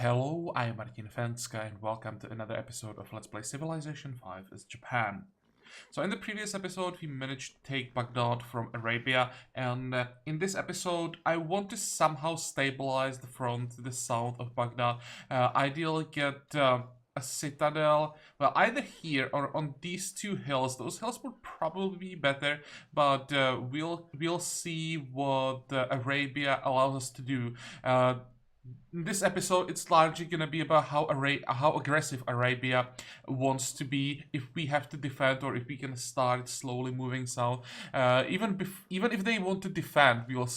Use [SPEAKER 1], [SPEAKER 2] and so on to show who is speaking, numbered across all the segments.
[SPEAKER 1] Hello, I am Martin Fencka and welcome to another episode of Let's Play Civilization 5 as Japan. So in the previous episode we managed to take Baghdad from Arabia, and in this episode I want to somehow stabilize the front to the south of Baghdad. Ideally get a citadel, well, either here or on these two hills. Those hills would probably be better, but we'll see what Arabia allows us to do. In this episode, it's largely gonna be about how aggressive Arabia wants to be, if we have to defend or if we can start slowly moving south. Even if they want to defend, we will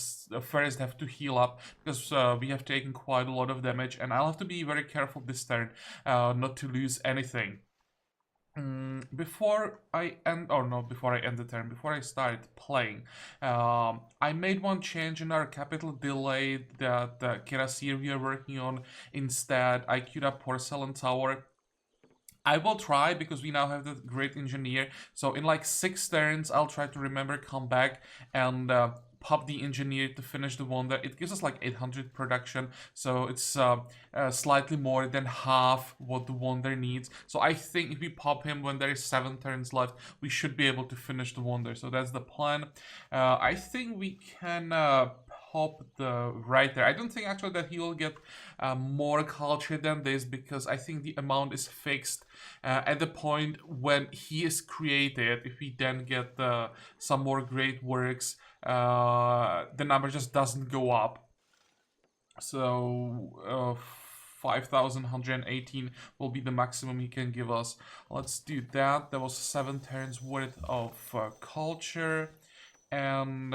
[SPEAKER 1] first have to heal up, because we have taken quite a lot of damage, and I'll have to be very careful this turn not to lose anything. Before I end the turn, before I start playing, I made one change in our capital delay that Kirasir we are working on. Instead, I queued up Porcelain Tower. I will try, because we now have the great engineer, so in like 6 turns I'll try to remember, come back and pop the engineer to finish the wonder. It gives us like 800 production, so it's slightly more than half what the wonder needs. So I think if we pop him when there is 7 turns left, we should be able to finish the wonder. So that's the plan. I think we can pop the writer. I don't think actually that he will get more culture than this, because I think the amount is fixed at the point when he is created. If we then get some more great works, the number just doesn't go up. So 5,118 will be the maximum he can give us. Let's do that. That was 7 turns worth of culture, and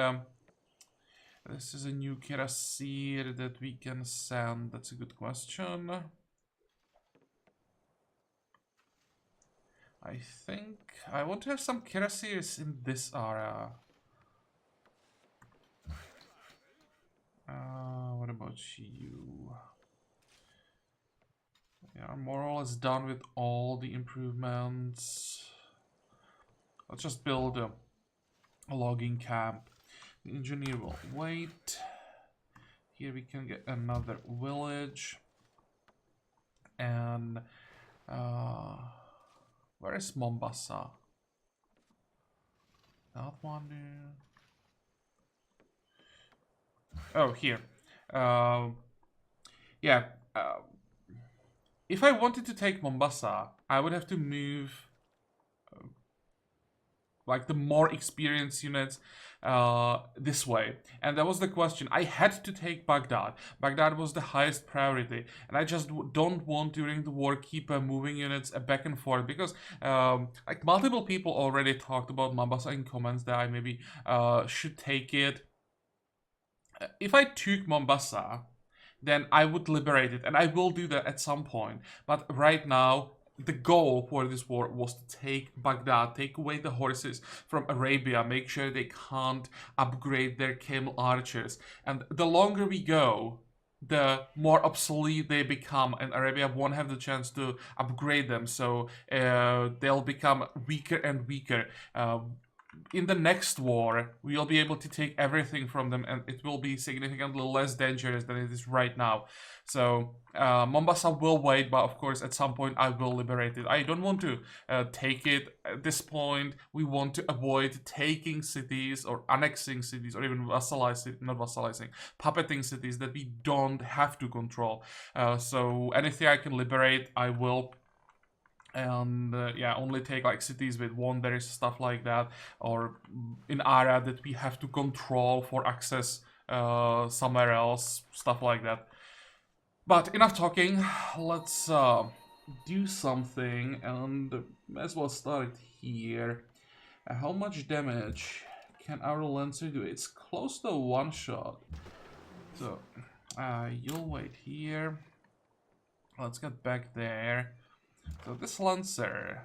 [SPEAKER 1] this is a new Kirasir that we can send. That's a good question. I think I want to have some Kirasirs in this area. What about you? We are more or less done with all the improvements. Let's just build a logging camp. The engineer will wait. Here we can get another village. And where is Mombasa? That one. Oh, here. Yeah. If I wanted to take Mombasa, I would have to move like the more experienced units this way. And that was the question. I had to take Baghdad. Baghdad was the highest priority, and I just don't want during the war keep moving units back and forth, because like multiple people already talked about Mombasa in comments that I maybe should take it. If I took Mombasa, then I would liberate it, and I will do that at some point. But right now, the goal for this war was to take Baghdad, take away the horses from Arabia, make sure they can't upgrade their camel archers. And the longer we go, the more obsolete they become, and Arabia won't have the chance to upgrade them, so they'll become weaker and weaker. In the next war, we'll be able to take everything from them, and it will be significantly less dangerous than it is right now. So Mombasa will wait, but of course at some point I will liberate it. I don't want to take it at this point. We want to avoid taking cities or annexing cities, or even puppeting cities that we don't have to control. So anything I can liberate, I will. And yeah, only take like cities with wonders, stuff like that, or in area that we have to control for access somewhere else, stuff like that. But enough talking, let's do something, and may as well start here. How much damage can our Lancer do? It's close to one shot. So you'll wait here. Let's get back there. So this Lancer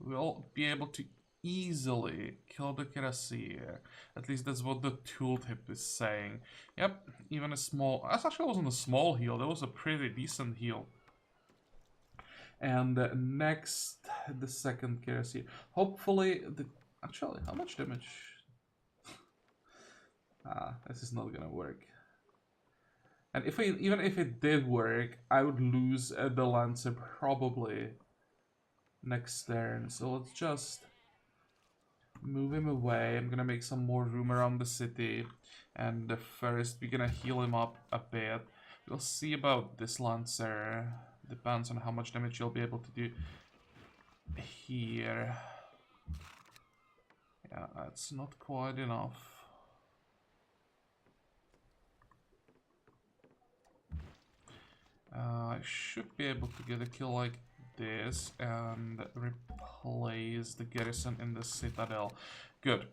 [SPEAKER 1] will be able to easily kill the Kirasir. At least that's what the tooltip is saying. Yep, even a small... That actually wasn't a small heal, that was a pretty decent heal. And next, the second Kirasir. Hopefully, actually, how much damage? This is not gonna work. And even if it did work, I would lose the Lancer probably next turn. So let's just move him away. I'm gonna make some more room around the city. And first, we're gonna heal him up a bit. We'll see about this Lancer. Depends on how much damage you'll be able to do here. Yeah, that's not quite enough. I should be able to get a kill like this and replace the garrison in the Citadel. Good.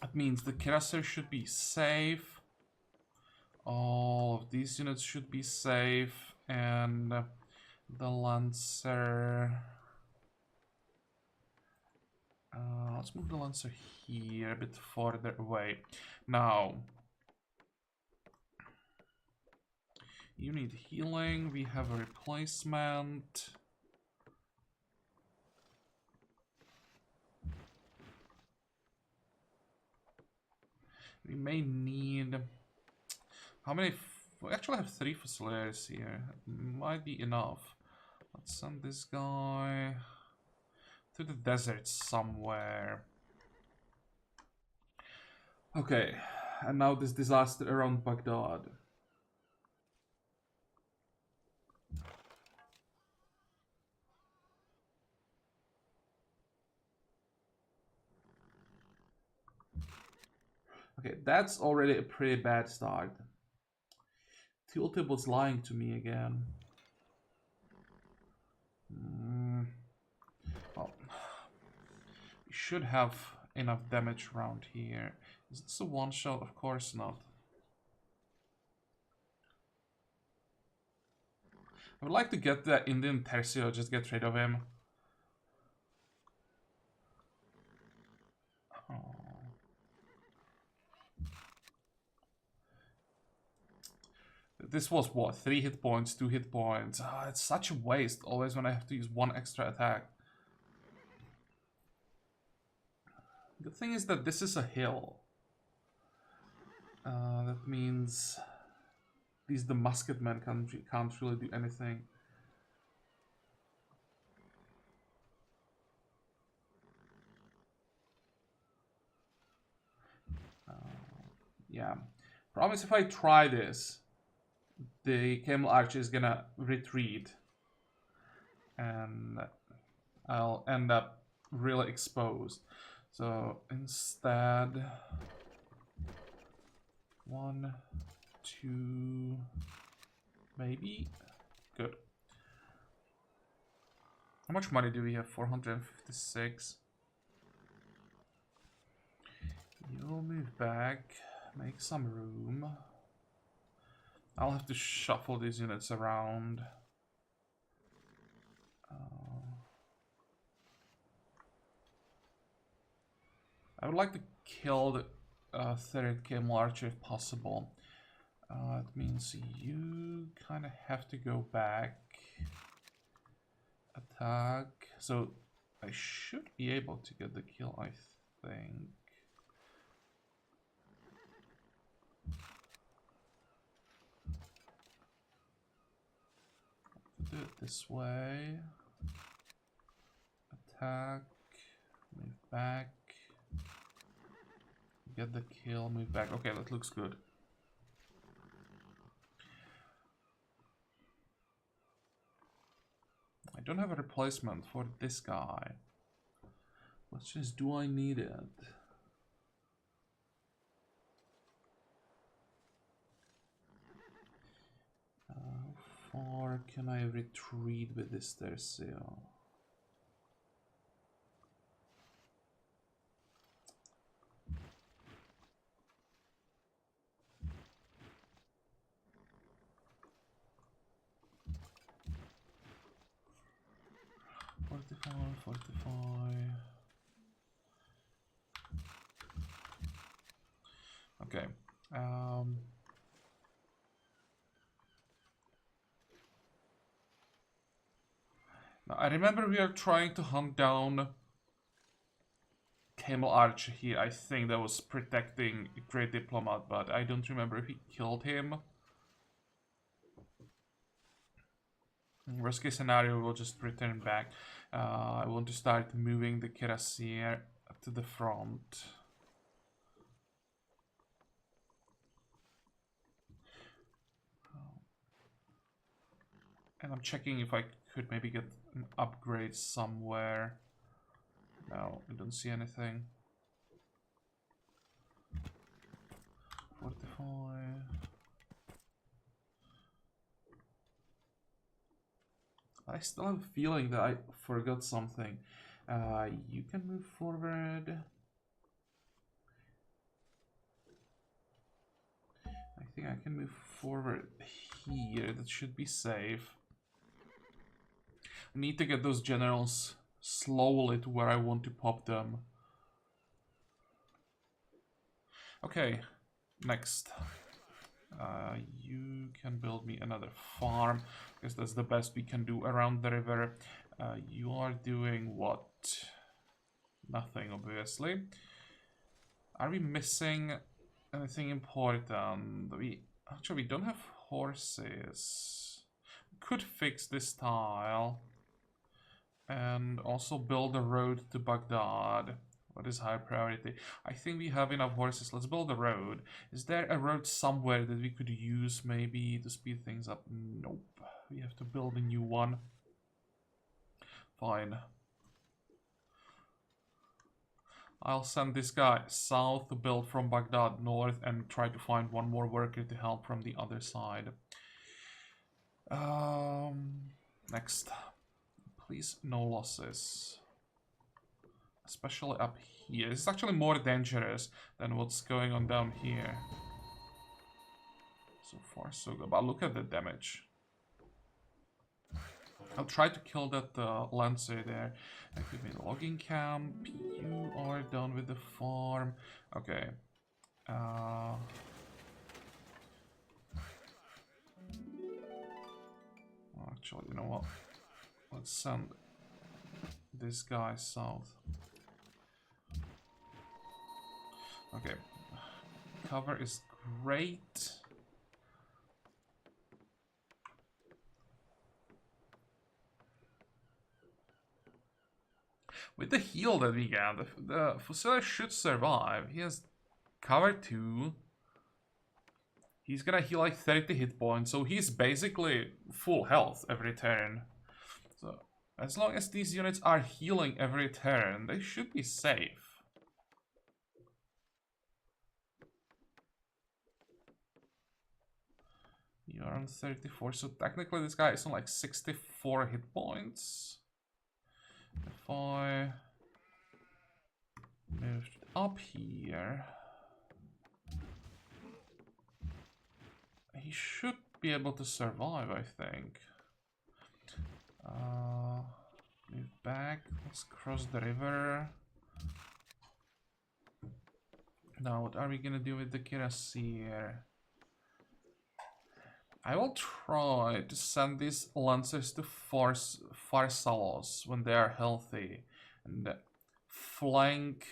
[SPEAKER 1] That means the Cuirassier should be safe. All of these units should be safe. And the Lancer... let's move the Lancer here, a bit further away. Now... you need healing, we have a replacement. We may need... how many... we actually have 3 Fusileers here. Might be enough. Let's send this guy to the desert somewhere. Okay, and now this disaster around Baghdad. Okay, that's already a pretty bad start. Tilted was lying to me again. Well, we should have enough damage around here. Is this a one-shot? Of course not. I would like to get the Indian Tercio, just get rid of him. Oh. This was what? 3 hit points, 2 hit points. It's such a waste always when I have to use 1 extra attack. The thing is that this is a hill. That means the musketmen can't really do anything. Yeah. Promise if I try this, the Camel Archer is gonna retreat. And I'll end up really exposed. So instead... 1, 2... maybe? Good. How much money do we have? 456. You'll move back. Make some room. I'll have to shuffle these units around. I would like to kill the 3rd Camel Archer if possible. It means you kind of have to go back. Attack. So I should be able to get the kill, I think. Do it this way. Attack. Move back. Get the kill, move back. Okay, that looks good. I don't have a replacement for this guy. Question is, do I need it? How far can I retreat with this Tercio? Fortify. Okay. Now I remember we are trying to hunt down Camel Archer here. I think that was protecting Great Diplomat, but I don't remember if he killed him. Worst case scenario, we'll just return back. I want to start moving the cuirassier to the front. And I'm checking if I could maybe get an upgrade somewhere. No, I don't see anything. Fortify. I still have a feeling that I forgot something. You can move forward. I think I can move forward here. That should be safe. I need to get those generals slowly to where I want to pop them. Okay, next. You can build me another farm, because that's the best we can do around the river. You are doing what? Nothing, obviously. Are we missing anything important? We don't have horses. We could fix this tile and also build a road to Baghdad. What is high priority? I think we have enough horses. Let's build a road. Is there a road somewhere that we could use maybe to speed things up? Nope. We have to build a new one. Fine. I'll send this guy south to build from Baghdad north and try to find one more worker to help from the other side. Next. Please, no losses. Especially up here. This is actually more dangerous than what's going on down here. So far, so good. But look at the damage. I'll try to kill that Lancer there. Give me the logging camp. You are done with the farm. Okay. Actually, you know what? Let's send this guy south. Okay. Cover is great. With the heal that we get, the Fusilier should survive. He has cover 2. He's gonna heal like 30 hit points, so he's basically full health every turn. So, as long as these units are healing every turn, they should be safe. You're on 34, so technically this guy is on like 64 hit points. If I moved up here, he should be able to survive, I think. Move back, let's cross the river. Now, what are we gonna do with the cuirassier? I will try to send these lancers to Farsalos when they are healthy and flank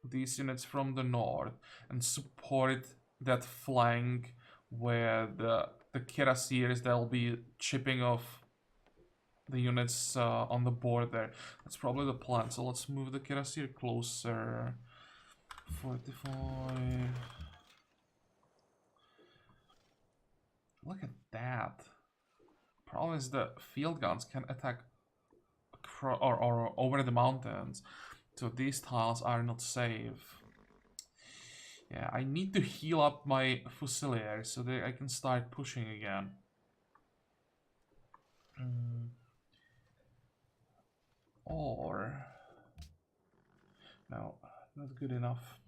[SPEAKER 1] these units from the north and support that flank where the cuirassiers, they'll be chipping off the units on the border. That's probably the plan. So let's move the cuirassier closer. 45. Look at that. Problem is the field guns can attack or over the mountains. So these tiles are not safe. Yeah, I need to heal up my Fusilier so that I can start pushing again. Or... no, not good enough.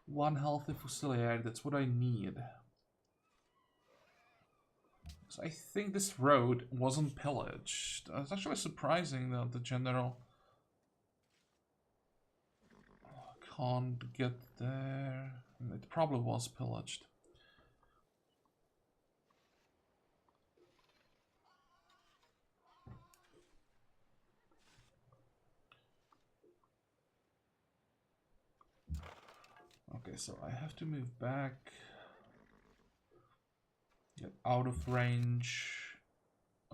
[SPEAKER 1] One healthy Fusilier, that's what I need. So I think this road wasn't pillaged. It's actually surprising that the general can't get there. It probably was pillaged. Okay, so I have to move back. Get out of range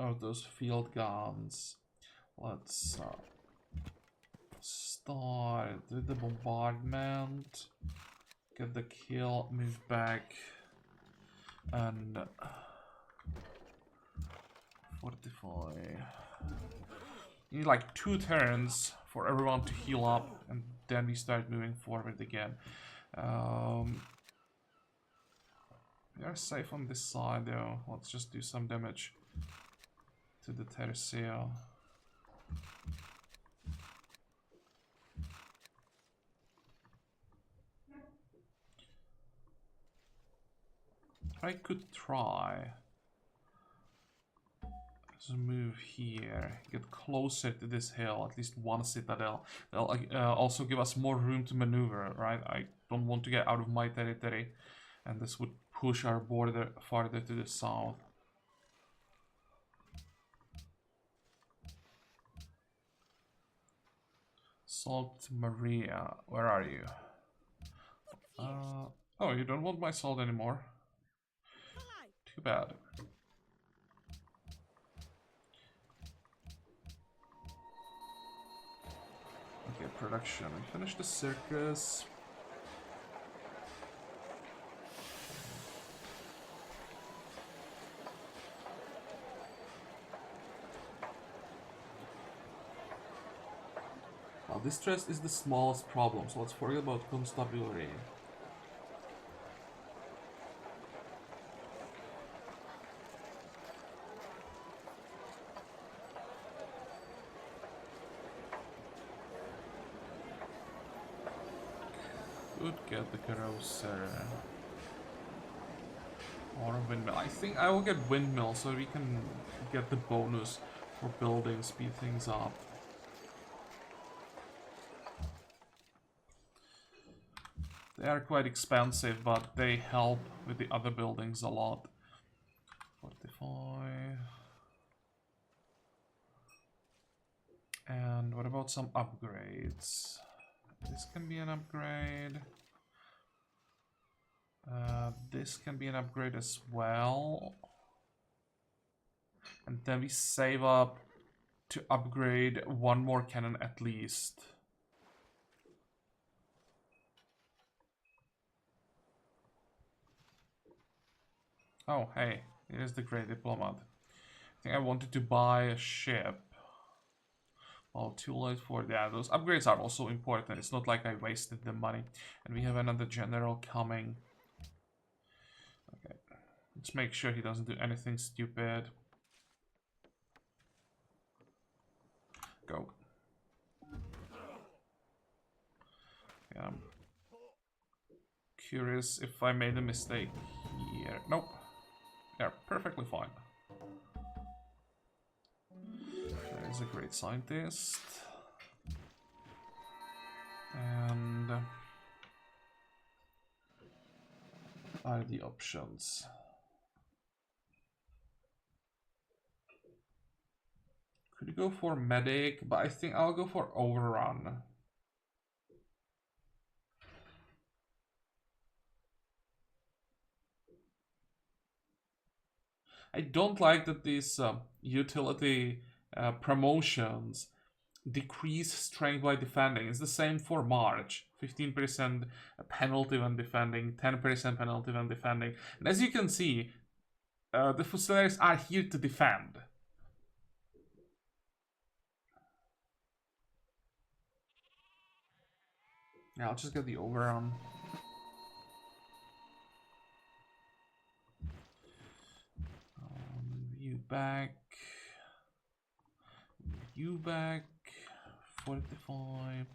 [SPEAKER 1] of those field guns. Let's start with the bombardment. Get the kill, move back, and fortify. You need like 2 turns for everyone to heal up, and then we start moving forward again. We are safe on this side though. Let's just do some damage to the Tercio. I could try to move here, get closer to this hill, at least one citadel. They'll also give us more room to maneuver, right? I don't want to get out of my territory, and this would push our border farther to the south. Salt Maria, where are you? Oh, you don't want my salt anymore. Too bad. Okay, production. We finished the circus. Now, distress is the smallest problem, so let's forget about constabulary. Could get the carousel or a windmill. I think I will get windmill so we can get the bonus for building, speed things up. They are quite expensive, but they help with the other buildings a lot. 45. And what about some upgrades? This can be an upgrade. This can be an upgrade as well. And then we save up to upgrade 1 more cannon at least. Oh, hey, here's the Great Diplomat. I think I wanted to buy a ship. Well, too late for that. Those upgrades are also important. It's not like I wasted the money. And we have another general coming. Okay. Let's make sure he doesn't do anything stupid. Go. Yeah, I'm curious if I made a mistake here. Nope. They're perfectly fine. There's a great scientist. And are the options. Could go for medic, but I think I'll go for overrun. I don't like that these utility promotions decrease strength by defending. It's the same for March. 15% penalty when defending, 10% penalty when defending. And as you can see, the Fusileers are here to defend. Yeah, I'll just get the overrun. You back. You back. 45.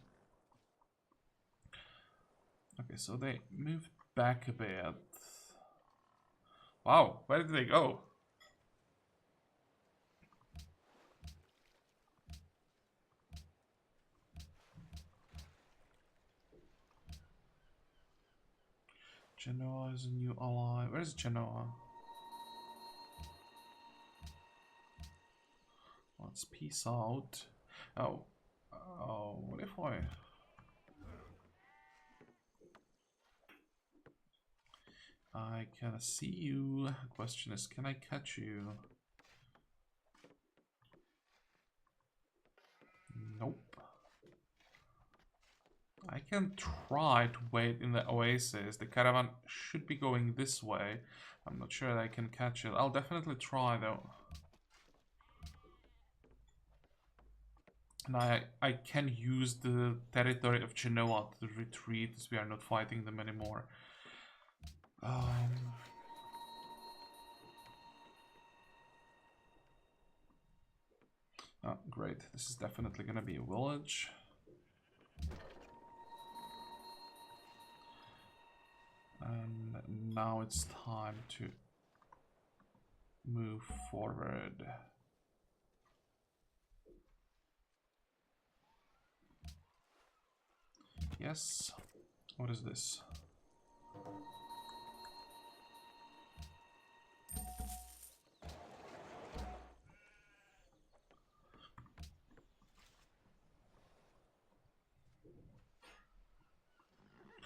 [SPEAKER 1] Okay, so they moved back a bit. Wow, where did they go? Genoa is a new ally. Where's Genoa? Let's peace out. Oh. Oh, what if I can see you. Question is, can I catch you? I can try to wait in the oasis. The caravan should be going this way. I'm not sure that I can catch it. I'll definitely try though. And I can use the territory of Genoa to retreat as we are not fighting them anymore. Oh, great. This is definitely gonna be a village. And now it's time to move forward. Yes. What is this?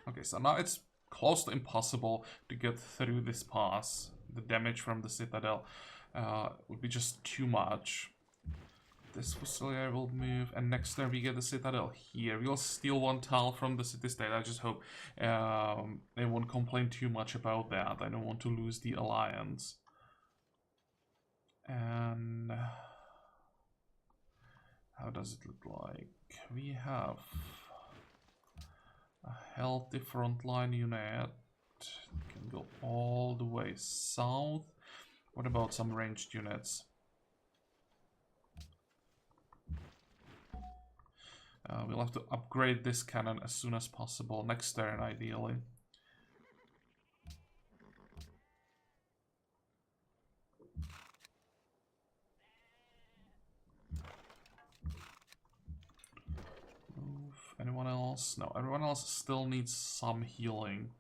[SPEAKER 1] Okay, so now it's close to impossible to get through this pass. The damage from the Citadel would be just too much. This Fusilier will move, and next turn we get the Citadel here. We'll steal one tile from the city-state. I just hope they won't complain too much about that. I don't want to lose the alliance. And how does it look like? We have a healthy frontline unit. Can go all the way south. What about some ranged units? We'll have to upgrade this cannon as soon as possible. Next turn, ideally. Move. Anyone else? No, everyone else still needs some healing.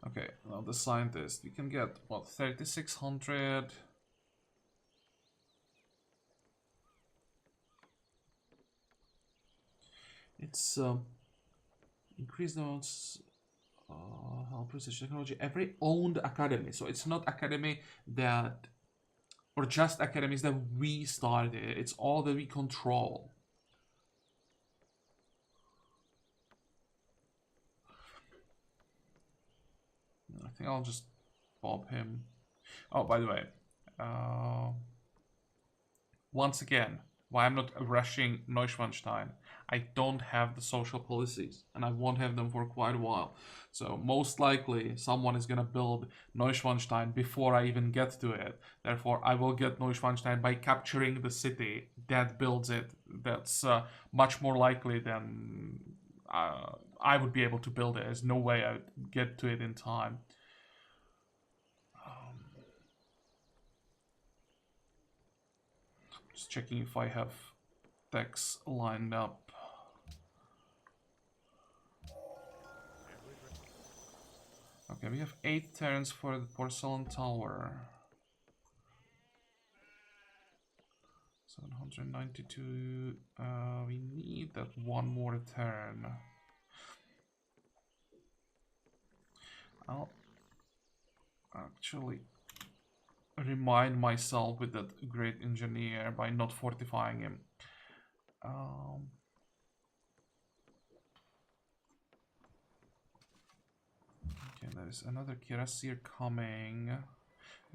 [SPEAKER 1] Okay, now the scientist, we can get, what, 3,600? It's, increase those, help precision technology, every owned academy, so it's not academy that, or just academies that we started, it's all that we control. I think I'll just bob him. Oh, by the way, once again, why I'm not rushing Neuschwanstein. I don't have the social policies, and I won't have them for quite a while. So most likely, someone is gonna build Neuschwanstein before I even get to it. Therefore, I will get Neuschwanstein by capturing the city that builds it. That's much more likely than I would be able to build it. There's no way I'd get to it in time. Just checking if I have decks lined up. Okay, we have 8 turns for the Porcelain Tower. 792. We need that one more turn. I'll actually remind myself with that great engineer by not fortifying him. Okay, there is another Kirasir coming.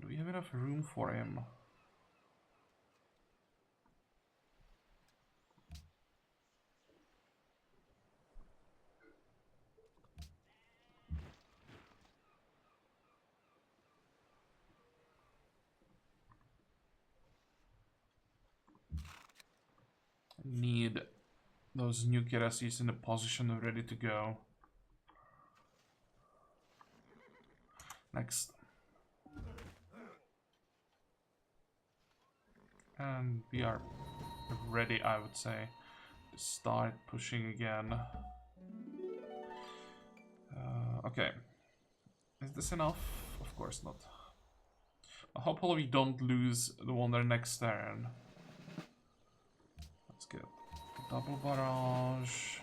[SPEAKER 1] Do we have enough room for him? Need those new Kirasirs in a position ready to go. Next. And we are ready, I would say, to start pushing again. Okay. Is this enough? Of course not. Hopefully we don't lose the wonder next turn. Let's get double barrage.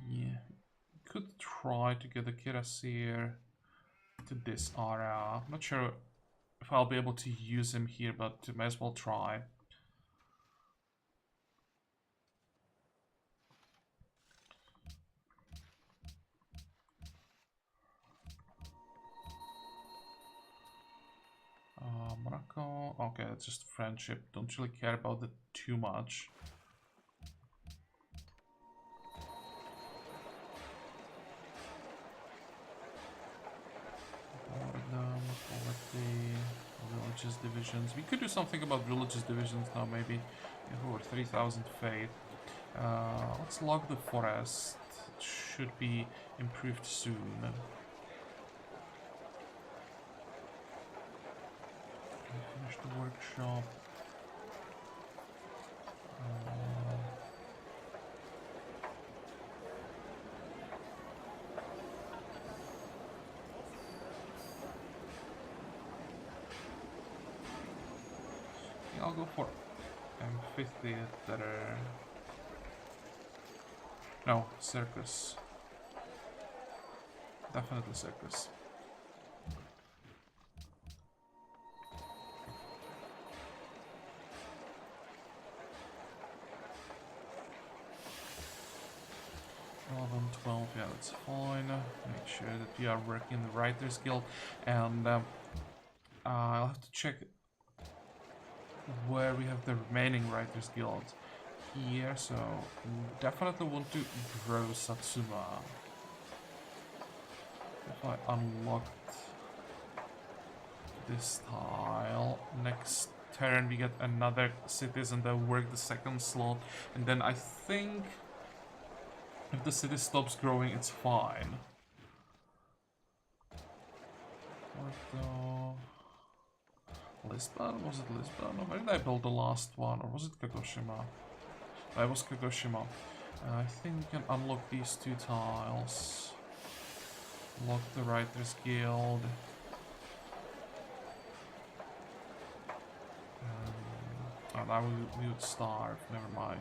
[SPEAKER 1] Yeah, could try to get the Kirasir to this area. I'm not sure if I'll be able to use him here, but may as well try. Morocco. Okay, it's just friendship. Don't really care about it too much. Religious divisions. We could do something about religious divisions now, maybe. Over 3,000 faith. Let's log the forest. It should be improved soon. Finish the workshop. I'll go for amphitheater. No, circus. Definitely circus. Yeah, that's fine. Make sure that we are working the Writers Guild, and I'll have to check where we have the remaining Writers Guild here, so definitely want to grow Satsuma. If I unlocked this tile, next turn we get another citizen that work the second slot, and then I think if the city stops growing, it's fine. Lisbon? Was it Lisbon? Or where did I build the last one? Or was it Kagoshima? It was Kagoshima. I think we can unlock these two tiles. Lock the Writers Guild. Oh, now we would starve. Never mind.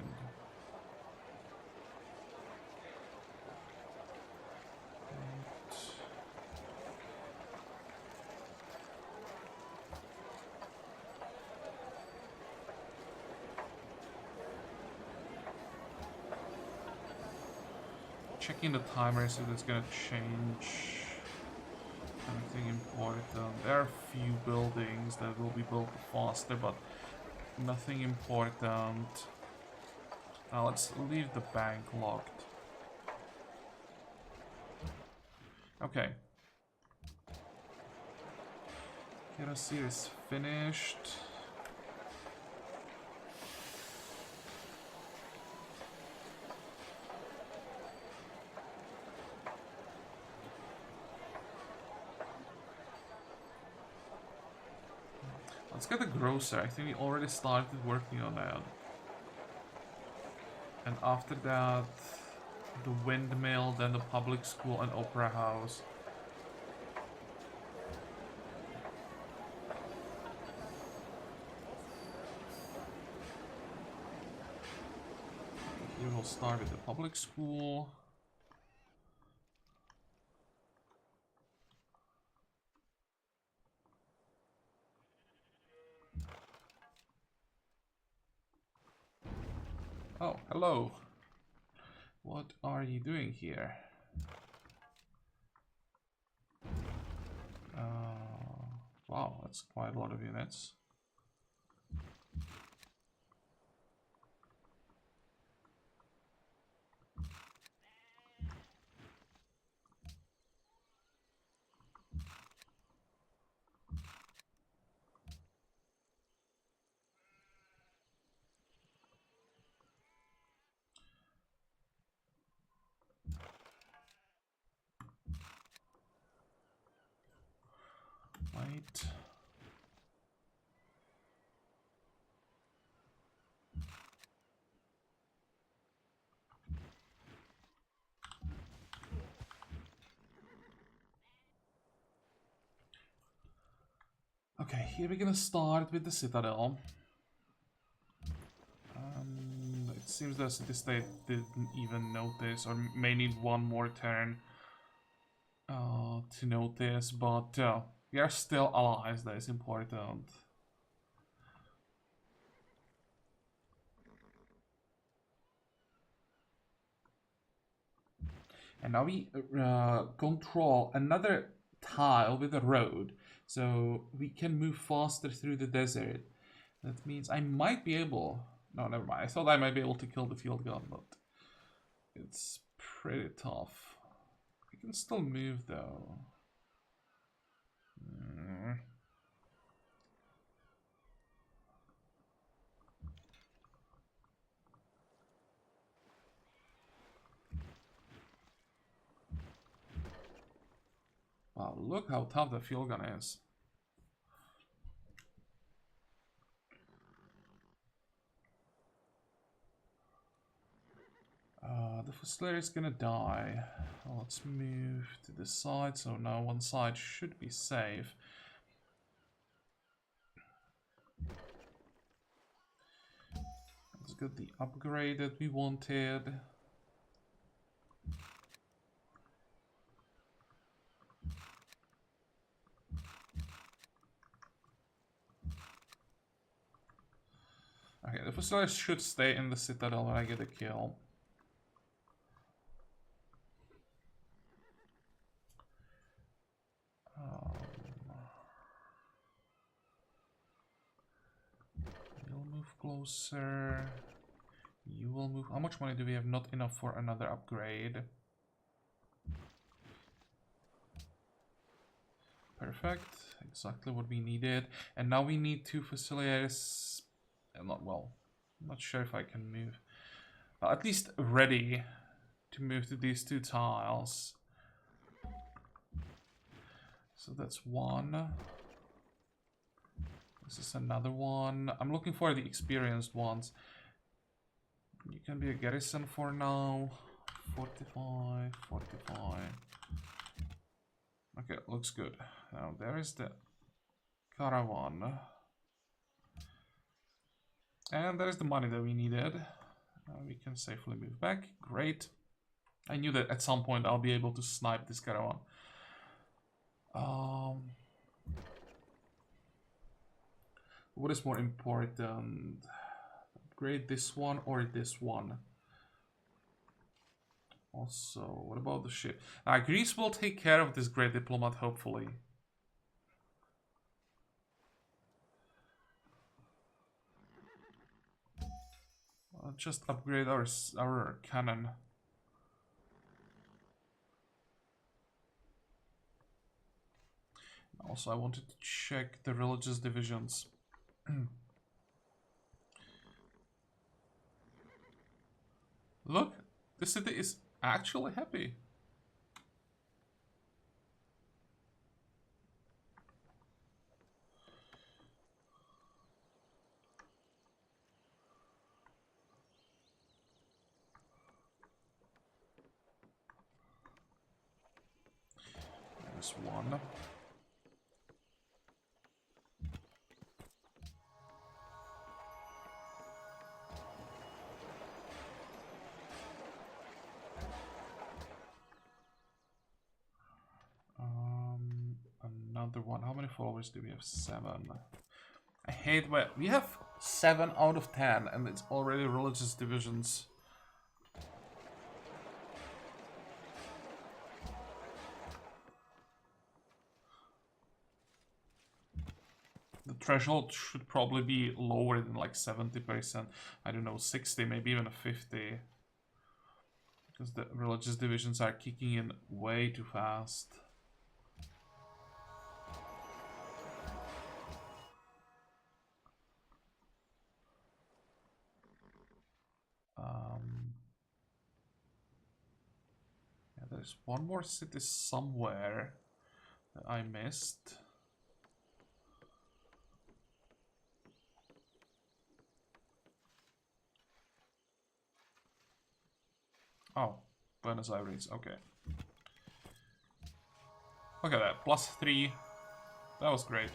[SPEAKER 1] Checking the timers if it's gonna change anything important. There are a few buildings that will be built faster, but nothing important. Now let's leave the bank locked. Okay. Kirasir is finished. Let's get the grocer. I think we already started working on that. And after that, the windmill, then the public school and opera house. We will start with the public school. Oh, hello. What are you doing here? Wow, that's quite a lot of units. Right. Okay, here we're gonna start with the Citadel. seems the city state didn't even notice, or may need one more turn to notice, but we are still allies, that is important. And now we control another tile with a road, so we can move faster through the desert. That means I might be able... No, never mind. I thought I might be able to kill the field gun, but it's pretty tough. We can still move, though. Wow, look how tough the field gun is. The Fusileer is gonna die. Let's move to this side, so now one side should be safe. Let's get the upgrade that we wanted. Okay, the Fusileer should stay in the Citadel when I get a kill. You'll move closer. You will move. How much money do we have? Not enough for another upgrade. Perfect. Exactly what we needed. And now we need two Fusiliers. Not well. I'm not sure if I can move. At least ready to move to these two tiles. So that's one. This is another one. I'm looking for the experienced ones. You can be a garrison for now. 45, 45. Okay, looks good. Now there is the caravan. And there is the money that we needed. We can safely move back. Great. I knew that at some point I'll be able to snipe this caravan. What is more important? Upgrade this one or this one? Also, what about the ship? Greece will take care of this great diplomat, hopefully. Just upgrade our cannon. Also, I wanted to check the religious divisions. Look, the city is actually happy. There's one. Another one. How many followers do we have? 7. I hate when we have 7 out of 10 and it's already religious divisions. The threshold should probably be lower than like 70%. I don't know, 60, maybe even a 50. Because the religious divisions are kicking in way too fast. Yeah, there's one more city somewhere that I missed. Oh, Buenos Aires, okay. Look at that, +3. That was great.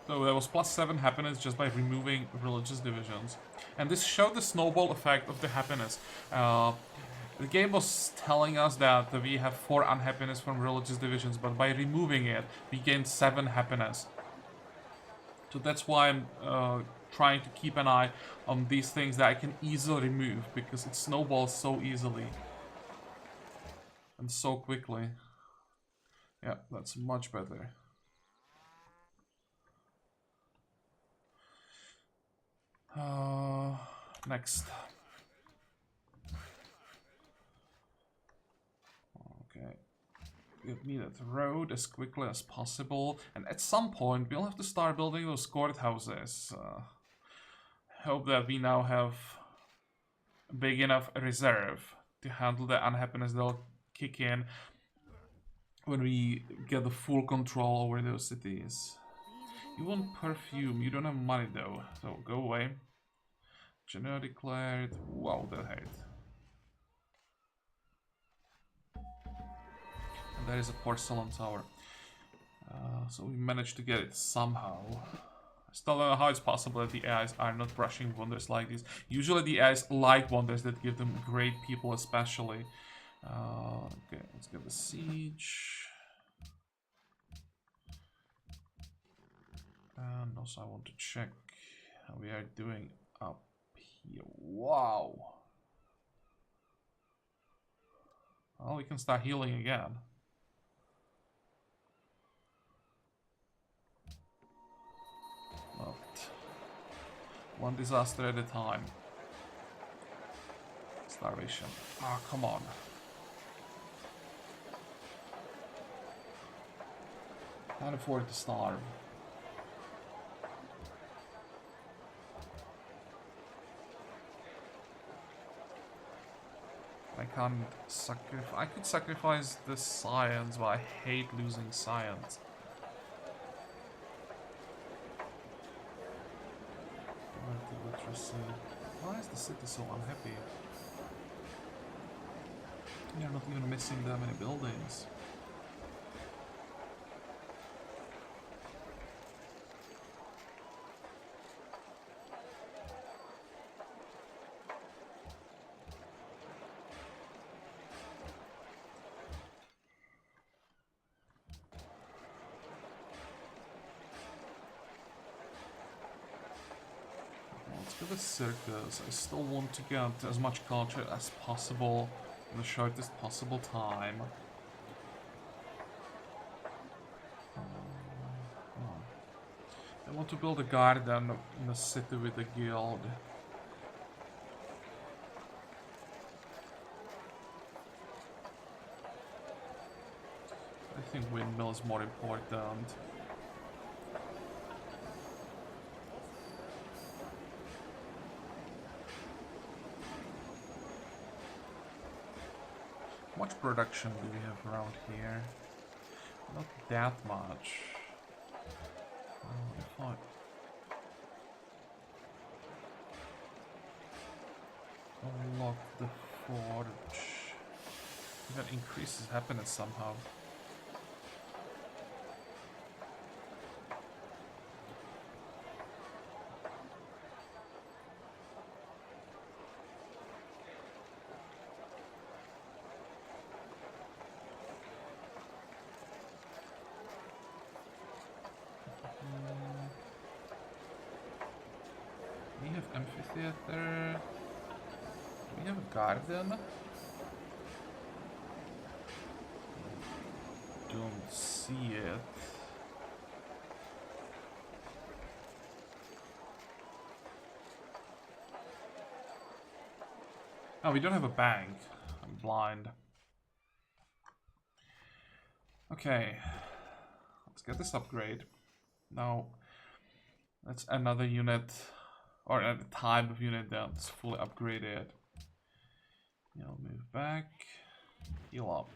[SPEAKER 1] So there was +7 happiness just by removing religious divisions. And this showed the snowball effect of the happiness. The game was telling us that we have 4 unhappiness from religious divisions, but by removing it, we gained 7 happiness. So that's why I'm trying to keep an eye on these things that I can easily remove, because it snowballs so easily. And so quickly. Yeah, that's much better. Next. Okay. Give me that road as quickly as possible. And at some point, we'll have to start building those courthouses. Hope that we now have a big enough reserve to handle the unhappiness that'll kick in when we get the full control over those cities. You want perfume, you don't have money though, so go away. General declared. Wow, that hurt. And there is a porcelain tower. So we managed to get it somehow. I still don't know how it's possible that the AIs are not brushing wonders like this. Usually the AIs like wonders that give them great people especially. Okay, let's get the siege. And also I want to check how we are doing up here. Wow. Well, we can start healing again. But one disaster at a time. Starvation. Ah, come on. Can't afford to starve. I can't sacrifice. I could sacrifice the science, but I hate losing science. Why is the city so unhappy? You're not even missing that many buildings. To the circus. I still want to get as much culture as possible in the shortest possible time. I want to build a garden in the city with the guild. I think windmill is more important. How much production do we have around here? Not that much. Oh, if I unlock the forge, that increases happiness somehow. We have amphitheater. We have a garden. Don't see it. Oh, we don't have a bank. I'm blind. Okay. Let's get this upgrade. Now, that's another unit, or a type of unit that's fully upgraded. I'll move back. Heal up.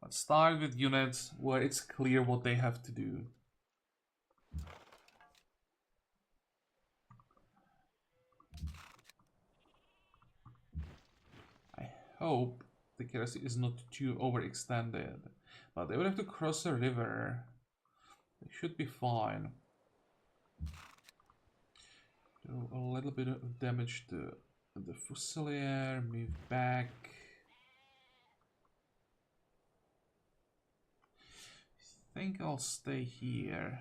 [SPEAKER 1] Let's start with units where it's clear what they have to do. I hope the Kerosene is not too overextended, but they would have to cross a river. They should be fine. Do a little bit of damage to the Fusilier, move back. I think I'll stay here.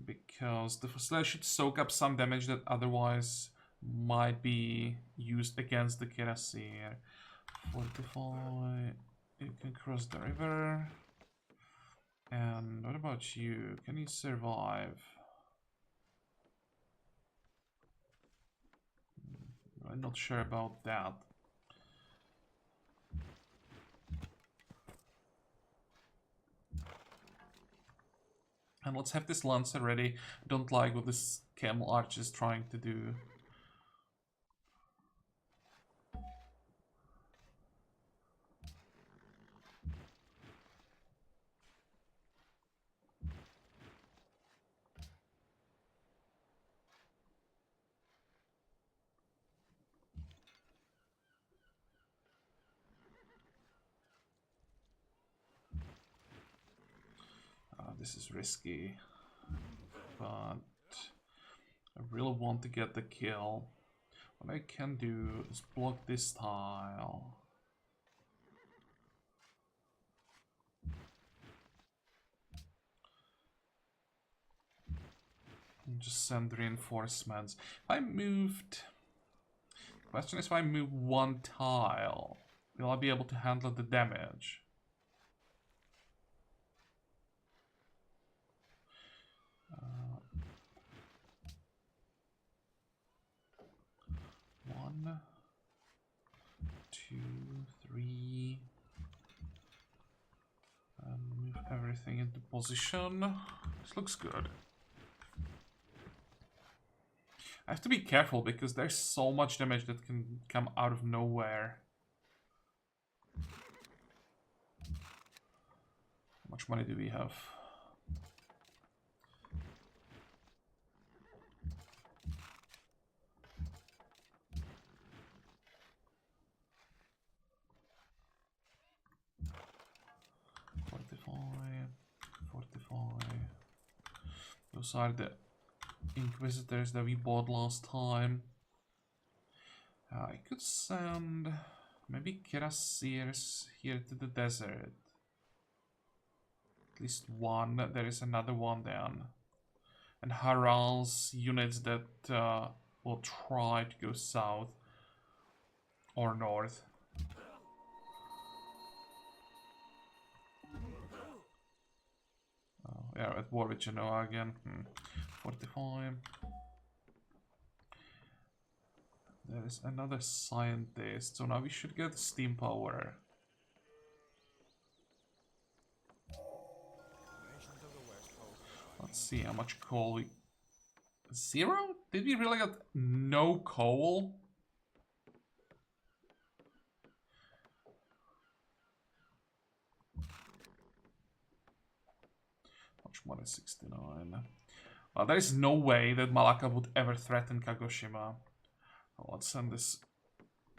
[SPEAKER 1] Because the Fusilier should soak up some damage that otherwise might be used against the Cuirassier. Fortify. You can cross the river. And what about you? Can you survive? I'm not sure about that. And let's have this Lancer ready. Don't like what this Camel Arch is trying to do. This is risky, but I really want to get the kill. What I can do is block this tile. And just send reinforcements. If I moved... The question is, if I move one tile, will I be able to handle the damage? One, two, three. And move everything into position. This looks good. I have to be careful because there's so much damage that can come out of nowhere. How much money do we have? Those are the Inquisitors that we bought last time. I could send maybe Cuirassiers here to the desert. At least one. There is another one then. And Haral's units that will try to go south or north. Yeah, at war with Genoa again. 45. There is another scientist, so now we should get steam power. Let's see how much coal we... 0? Did we really get no coal? Much money, 69. Well, there is no way that Malacca would ever threaten Kagoshima. Well, let's send this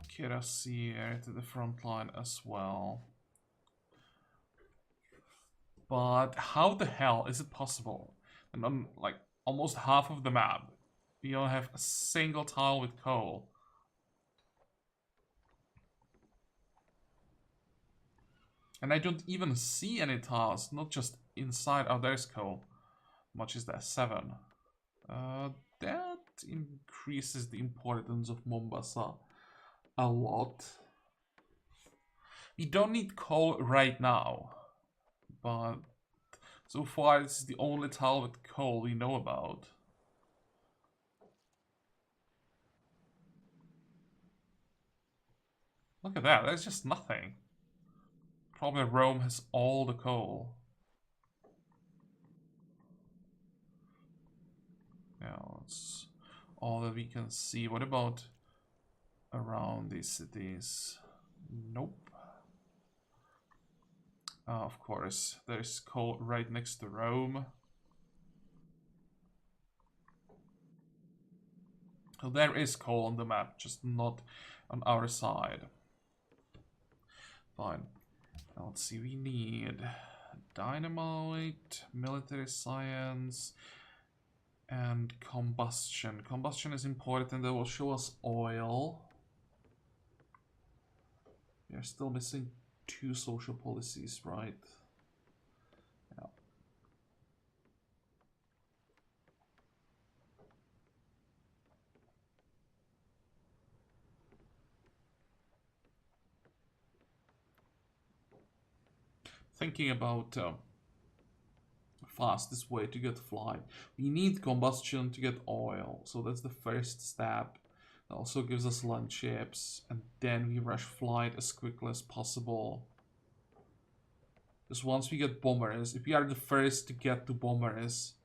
[SPEAKER 1] Cuirassier to the front line as well. But how the hell is it possible? And on like almost half of the map, we don't have a single tile with coal. And I don't even see any tiles, not just inside. Oh, there's coal. How much is that? 7. That increases the importance of Mombasa a lot. We don't need coal right now, but so far this is the only tile with coal we know about. Look at that, there's just nothing. Probably Rome has all the coal. Yeah, that's all that we can see. What about around these cities? Nope. Of course, there's coal right next to Rome. So there is coal on the map, just not on our side. Fine. Now let's see, we need dynamite, military science. and combustion. Combustion is important. That will show us oil. We are still missing 2 social policies, right? Yeah. Thinking about fastest way to get flight. We need combustion to get oil, so that's the first step. That also gives us land ships, and then we rush flight as quickly as possible. Because once we get bombers, if we are the first to get to bombers,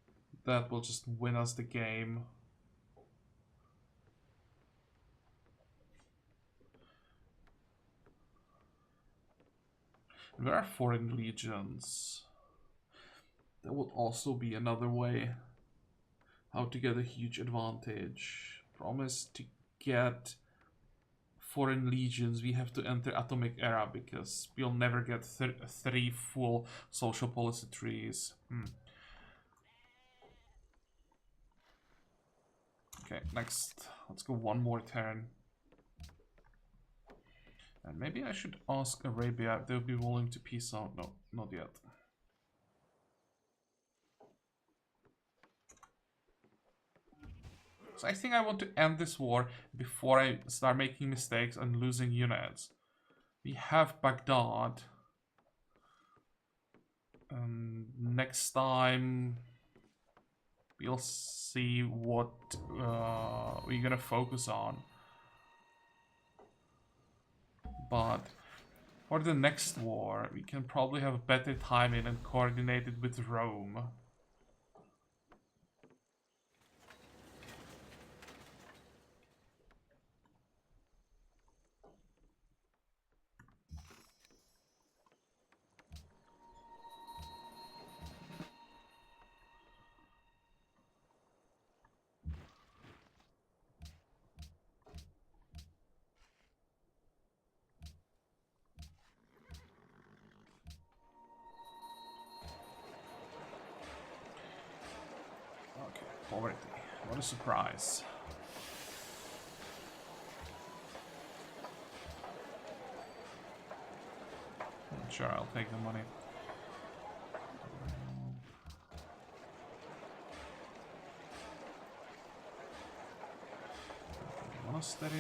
[SPEAKER 1] that will just win us the game. There are foreign legions. That would also be another way how to get a huge advantage. Promise to get foreign legions, we have to enter atomic era because we'll never get 3 full social policy trees. Okay, next, let's go one more turn. And maybe I should ask Arabia if they'll be willing to peace out. No, not yet. So I think I want to end this war before I start making mistakes and losing units. We have Baghdad. Next time we'll see what we're gonna focus on. But for the next war, we can probably have a better timing and coordinate it with Rome. Poverty. What a surprise. Sure, I'll take the money. Monastery.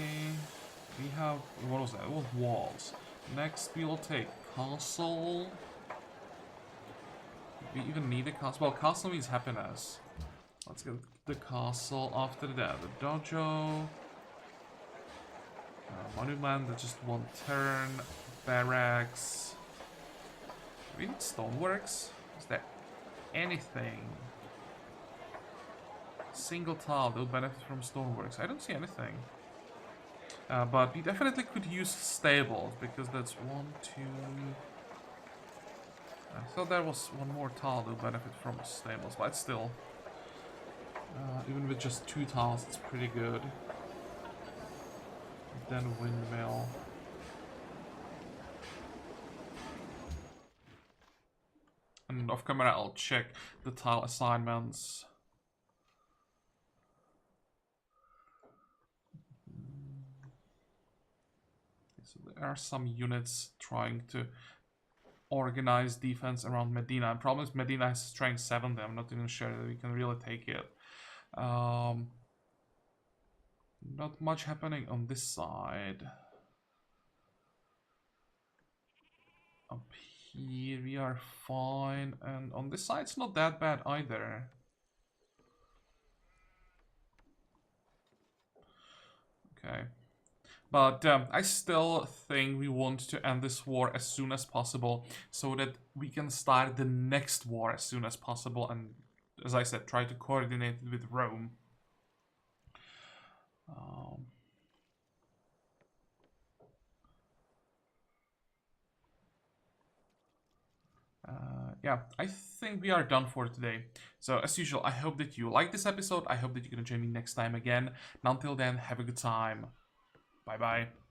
[SPEAKER 1] We have... what was that? It was walls. Next, we will take castle. We even need a castle. Well, castle means happiness. Let's get the castle. After that, the dojo. Monument, that's just one turn. Barracks. Do we need stoneworks? Is there anything? Single tile, they'll benefit from stoneworks. I don't see anything. But we definitely could use stables, because that's 1, 2... I thought there was one more tile that will benefit from stables, but still... even with just 2 tiles, it's pretty good. Then windmill. And off camera, I'll check the tile assignments. So there are some units trying to organize defense around Medina. The problem is Medina has strength 7, I'm not even sure that we can really take it. Not much happening on this side. Up here we are fine, and on this side it's not that bad either. Okay. But I still think we want to end this war as soon as possible so that we can start the next war as soon as possible and, as I said, try to coordinate it with Rome. Yeah, I think we are done for today. So, as usual, I hope that you liked this episode. I hope that you're going to join me next time again. And until then, have a good time. Bye-bye.